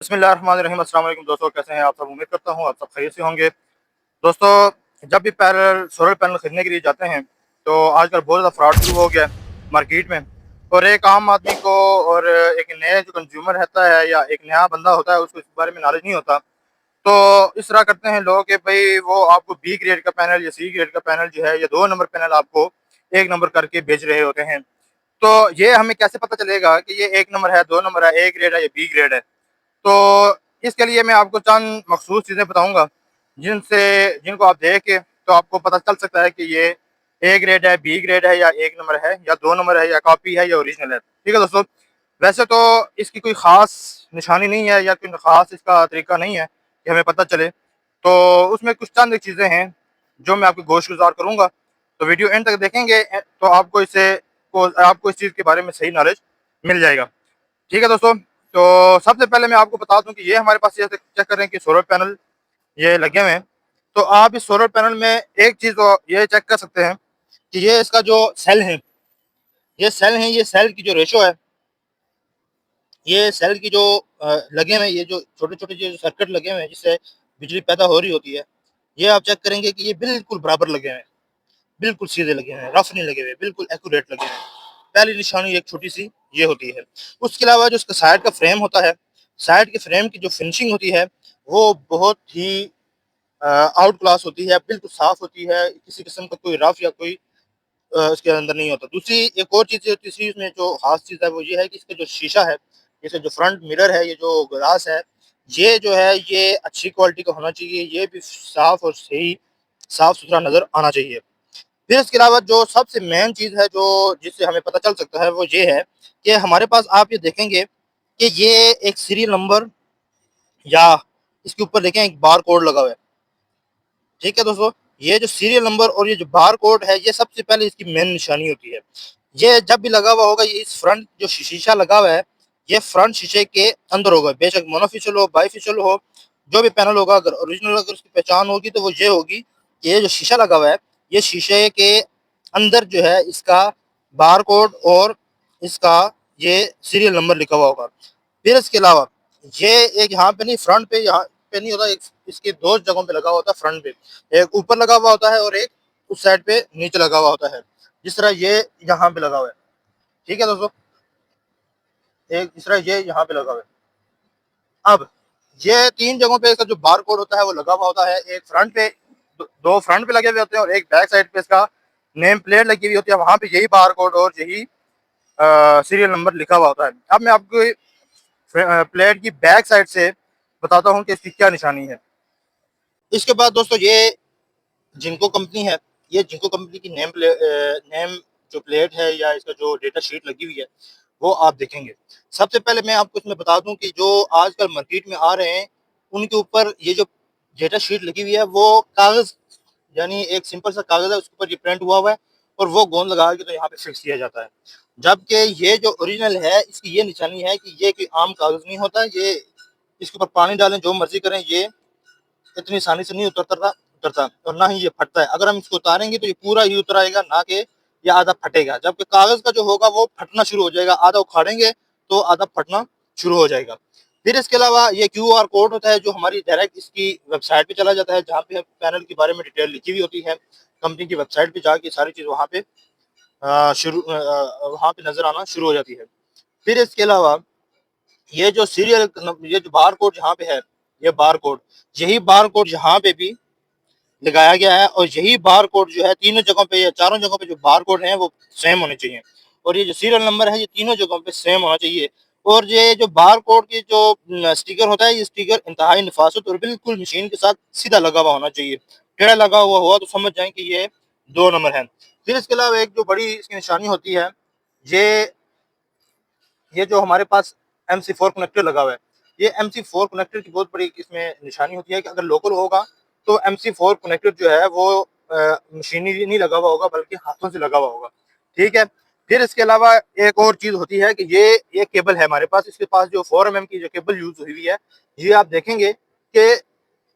बिस्मिल्लाहिर्रहमानिर्रहीम। अस्सलाम वालेकुम दोस्तों, कैसे हैं आप सब? उम्मीद करता हूँ आप सब खैरियत से होंगे। दोस्तों, जब भी सोलर पैनल खरीदने के लिए जाते हैं तो आजकल बहुत ज़्यादा फ्रॉड शुरू हो गया है मार्केट में। और एक आम आदमी को और एक नया जो कंज्यूमर रहता है या एक नया बंदा होता है, उसको इस बारे में नॉलेज नहीं होता। तो इस तरह करते हैं लोग कि भाई वो आपको बी ग्रेड का पैनल या सी ग्रेड का पैनल जो है या 2 नंबर पैनल आपको 1 नंबर करके बेच रहे होते हैं। तो ये हमें कैसे पता चलेगा कि ये 1 नंबर है, 2 नंबर है, ए ग्रेड है या बी ग्रेड है? तो इसके लिए मैं आपको चंद मखसूस चीज़ें बताऊँगा, जिनको आप देख के तो आपको पता चल सकता है कि ये ए ग्रेड है, बी ग्रेड है या 1 नंबर है या 2 नंबर है या कॉपी है या ओरिजिनल है। ठीक है दोस्तों? वैसे तो इसकी कोई ख़ास निशानी नहीं है या कोई ख़ास इसका तरीका नहीं है कि हमें पता चले। तो उसमें कुछ चंद चीज़ें हैं जो मैं आपको गोश-गुज़ार करूँगा। तो वीडियो एंड तक देखेंगे तो आपको इस चीज़ के बारे में सही नॉलेज मिल जाएगा। ठीक है दोस्तों, तो सबसे पहले मैं आपको बता दूं कि ये हमारे पास ये चेक कर रहे हैं कि सोलर पैनल ये लगे हुए हैं। तो आप इस सोलर पैनल में एक चीज़ तो ये चेक कर सकते हैं कि ये इसका जो सेल है, ये सेल की जो रेशो है, ये सेल की जो लगे हुए हैं, ये जो छोटे-छोटे जो सर्किट लगे हुए हैं जिससे बिजली पैदा हो रही होती है, ये आप चेक करेंगे कि ये बिल्कुल बराबर लगे हुए हैं, बिल्कुल सीधे लगे हुए हैं, रफ नहीं लगे हुए, बिल्कुल एक्यूरेट लगे हुए हैं। पहली निशानी एक छोटी-सी ये होती है। उसके अलावा जो उसका साइड का फ्रेम होता है, साइड के फ्रेम की जो फिनिशिंग होती है, वो बहुत ही आउट क्लास होती है, बिल्कुल साफ होती है, किसी किस्म का कोई रफ या कोई इसके अंदर नहीं होता। दूसरी एक और चीज़ तीसरी इसमें जो ख़ास चीज़ है वो ये है कि इसका जो शीशा है, इसका जो फ्रंट मिरर है, ये जो ग्लास है, ये जो है ये अच्छी क्वालिटी का होना चाहिए, ये भी साफ और सही साफ-सुथरा नज़र आना चाहिए। फिर इसके अलावा जो सबसे मेन चीज़ है जो जिससे हमें पता चल सकता है वो ये है कि हमारे पास आप ये देखेंगे कि ये एक सीरियल नंबर या इसके ऊपर देखें एक बार कोड लगा हुआ है। ठीक है दोस्तों, ये जो सीरियल नंबर और ये जो बार कोड है ये सबसे पहले इसकी मेन निशानी होती है। ये जब भी लगा हुआ होगा, ये इस फ्रंट जो शीशा लगा हुआ है, ये फ्रंट शीशे के अंदर होगा, बेशक मोनोफिशियल हो, बाइफिशियल हो, जो भी पैनल होगा, अगर ओरिजिनल अगर उसकी पहचान होगी तो वो ये होगी कि ये जो शीशा लगा हुआ है, ये शीशे के अंदर जो है इसका बार कोड और इसका ये सीरियल नंबर लिखा हुआ होगा। फिर इसके अलावा ये एक यहाँ पे नहीं, फ्रंट पे यहाँ पे नहीं होता, एक इसके 2 जगहों पे लगा होता है फ्रंट पे। एक ऊपर लगा हुआ होता है और एक उस साइड पे नीचे लगा हुआ होता है। जिस तरह ये यहाँ पे लगा हुआ है। ठीक है दोस्तों? एक इस तरह ये यहाँ पे लगा हुआ है। अब ये 3 जगहों पे इसका जो बार कोड होता है वो लगा हुआ होता है। एक फ्रंट पे, द 2 फ्रंट पे लगे हुए होते हैं और एक बैक साइड पे इसका नेम प्लेट लगी हुई होती है। वहाँ पे यही बार कोड और यही सीरियल नंबर लिखा हुआ होता है। अब मैं आपको प्लेट की बैक साइड से बताता हूँ कि इसकी क्या निशानी है। इसके बाद दोस्तों ये जिनको कंपनी है, ये जिनको कंपनी की नेम जो प्लेट है या इसका जो डेटा शीट लगी हुई है, वो आप देखेंगे। सबसे पहले मैं आपको इसमें बता दूं कि जो आजकल मार्केट में आ रहे हैं, उनके ऊपर ये जो डेटा शीट लगी हुई है वो कागज़, यानी एक सिंपल सा कागज़ है, उसके ऊपर ये प्रिंट हुआ है और वो गोंद लगा के तो यहाँ पे फिक्स किया जाता है। जबकि ये जो ओरिजिनल है, इसकी ये निशानी है कि ये कोई आम कागज़ नहीं होता, ये इसके ऊपर पानी डालें, जो मर्ज़ी करें, ये इतनी आसानी से नहीं उतरता और ना ही ये फटता है। अगर हम इसको उतारेंगे तो ये पूरा ही उतर आएगा, ना कि ये आधा फटेगा। जबकि कागज़ का जो होगा वो फटना शुरू हो जाएगा, आधा उखाड़ेंगे तो आधा फटना शुरू हो जाएगा। फिर इसके अलावा ये क्यूआर कोड होता है जो हमारी डायरेक्ट इसकी वेबसाइट पे चला जाता है, जहाँ पे पैनल के बारे में डिटेल लिखी हुई होती है। कंपनी की वेबसाइट पे जाके सारी चीज़ वहाँ पे वहाँ पे नज़र आना शुरू हो जाती है। फिर इसके अलावा ये जो बार कोड यहाँ पे है, ये बार कोड, यही बार कोड यहाँ पे भी लगाया गया है और यही बार कोड जो है तीनों जगहों पे या चारों जगहों पे जो बार कोड हैं वो सेम होने चाहिए। और ये जो सीरियल नंबर है ये तीनों जगहों पे सेम होना चाहिए। और ये जो बार कोड की जो स्टिकर होता है, ये स्टिकर इंतहाई नफासत और बिल्कुल मशीन के साथ सीधा लगा हुआ होना चाहिए। टेढ़ा लगा हुआ हुआ तो समझ जाएं कि ये 2 नंबर है। फिर इसके अलावा एक जो बड़ी इसकी निशानी होती है, ये ये जो हमारे पास MC4 कनेक्टर लगा हुआ है, ये MC4 कनेक्टर की बहुत बड़ी इसमें निशानी होती है कि अगर लोकल होगा तो MC4 कनेक्टर जो है वो मशीनरी नहीं लगा हुआ होगा बल्कि हाथों से लगा हुआ होगा। ठीक है? फिर इसके अलावा एक और चीज़ होती है कि ये केबल है हमारे पास, इसके पास जो 4 mm की जो केबल यूज़ हुई हुई है, ये आप देखेंगे कि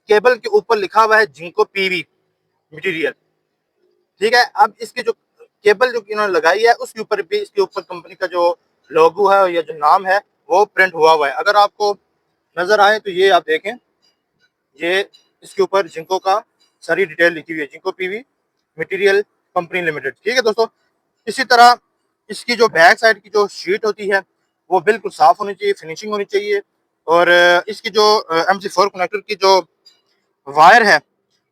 केबल के ऊपर लिखा हुआ है जिंको पीवी मटीरियल। ठीक है? अब इसकी जो केबल जो इन्होंने लगाई है उसके ऊपर भी इसके ऊपर कंपनी का जो लोगो है या जो नाम है वो प्रिंट हुआ हुआ है। अगर आपको नज़र आए तो ये आप देखें, ये इसके ऊपर जिंको का सारी डिटेल लिखी हुई है, Jinko PV material company limited. ठीक है दोस्तों, इसी तरह इसकी जो बैक साइड की जो शीट होती है वो बिल्कुल साफ होनी चाहिए, फिनिशिंग होनी चाहिए। और इसकी जो MC4 कनेक्टर की जो वायर है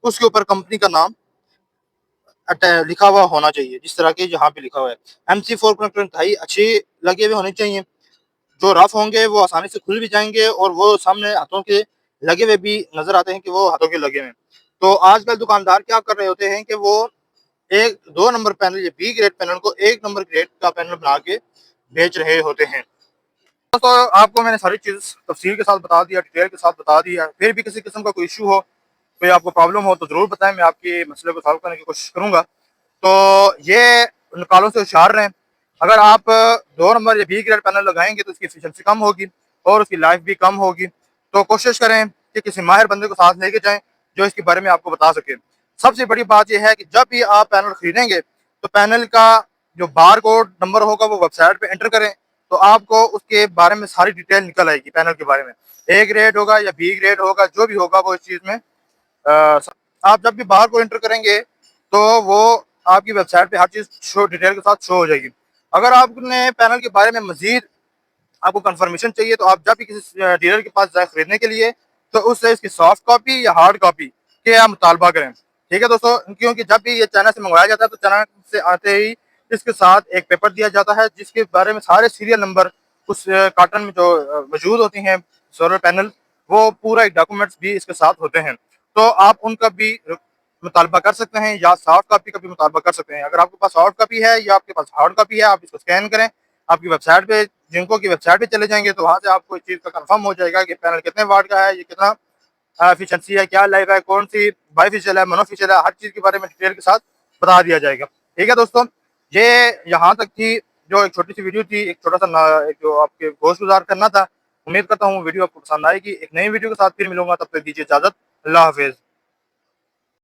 उसके ऊपर कंपनी का नाम लिखा हुआ होना चाहिए, जिस तरह के यहाँ पे लिखा हुआ है। MC4 कनेक्टर इंतहाई अच्छे लगे हुए होने चाहिए, जो रफ होंगे वो आसानी से खुल भी जाएंगे और वो सामने हाथों के लगे हुए भी नजर आते हैं कि वो हाथों के लगे हुए हैं। तो आजकल दुकानदार क्या कर रहे होते हैं कि वो एक 2 नंबर पैनल, ये B ग्रेड पैनल को 1 नंबर ग्रेड का पैनल बना के बेच रहे होते हैं। तो आपको मैंने सारी चीज तफसील के साथ बता दिया, डिटेल के साथ बता दिया। फिर भी किसी किस्म का कोई इशू हो, कोई आपको प्रॉब्लम हो तो जरूर बताएं, मैं आपके मसले को सॉल्व करने की कोशिश करूंगा। तो ये निकालों से होशियार रहें। अगर आप 2 नंबर या B ग्रेड पैनल लगाएंगे तो उसकी एफिशिएंसी कम होगी और उसकी लाइफ भी कम होगी। तो कोशिश करें कि किसी माहिर बंदे को साथ लेके जाएं जो इसके बारे में आपको बता सके। सबसे बड़ी बात यह है कि जब भी आप पैनल खरीदेंगे तो पैनल का जो बार कोड नंबर होगा वो वेबसाइट पे एंटर करें, तो आपको उसके बारे में सारी डिटेल निकल आएगी। पैनल के बारे में A ग्रेड होगा या B ग्रेड होगा, जो भी होगा वो इस चीज़ में आप जब भी बाहर को एंटर करेंगे तो वो आपकी वेबसाइट पे हर चीज़ शो डिटेल के साथ शो हो जाएगी। अगर आपने पैनल के बारे में मजीद आपको कंफर्मेशन चाहिए तो आप जब भी किसी डीलर के पास जाए खरीदने के लिए तो उससे इसकी सॉफ्ट कॉपी या हार्ड कॉपी के आप मुतालबा करें। ठीक है दोस्तों, क्योंकि जब भी ये चाइना से मंगवाया जाता है तो चाइना से आते ही इसके साथ एक पेपर दिया जाता है जिसके बारे में सारे सीरियल नंबर उस कार्टन में जो मौजूद होती हैं सोलर पैनल, वो पूरा एक डॉक्यूमेंट्स भी इसके साथ होते हैं। तो आप उनका भी मुतालबा कर सकते हैं या सॉफ्ट कॉपी का भी मुतालबा कर सकते हैं। अगर आपके पास सॉफ्ट कॉपी है या आपके पास हार्ड कॉपी है, आप इसको स्कैन करें, आपकी वेबसाइट पे जिनको की वेबसाइट पे चले जाएंगे तो वहाँ से आपको इस चीज़ का कंफर्म हो जाएगा कि पैनल कितने वाट का है, ये कितना एफिशिएंसी है, क्या लाइफ है, कौन सी बाईफिशियल है, मोनोफिशियल है, हर चीज़ के बारे में डिटेल के साथ बता दिया जाएगा। ठीक है दोस्तों, ये यहाँ तक थी जो एक छोटी सी वीडियो थी, एक छोटा सा एक जो आपके गोश गुजार करना था। उम्मीद करता हूँ वीडियो आपको पसंद आएगी। एक नई वीडियो के साथ फिर मिलूंगा, तब तक दीजिए इजाजत। अल्लाह हाफिज़।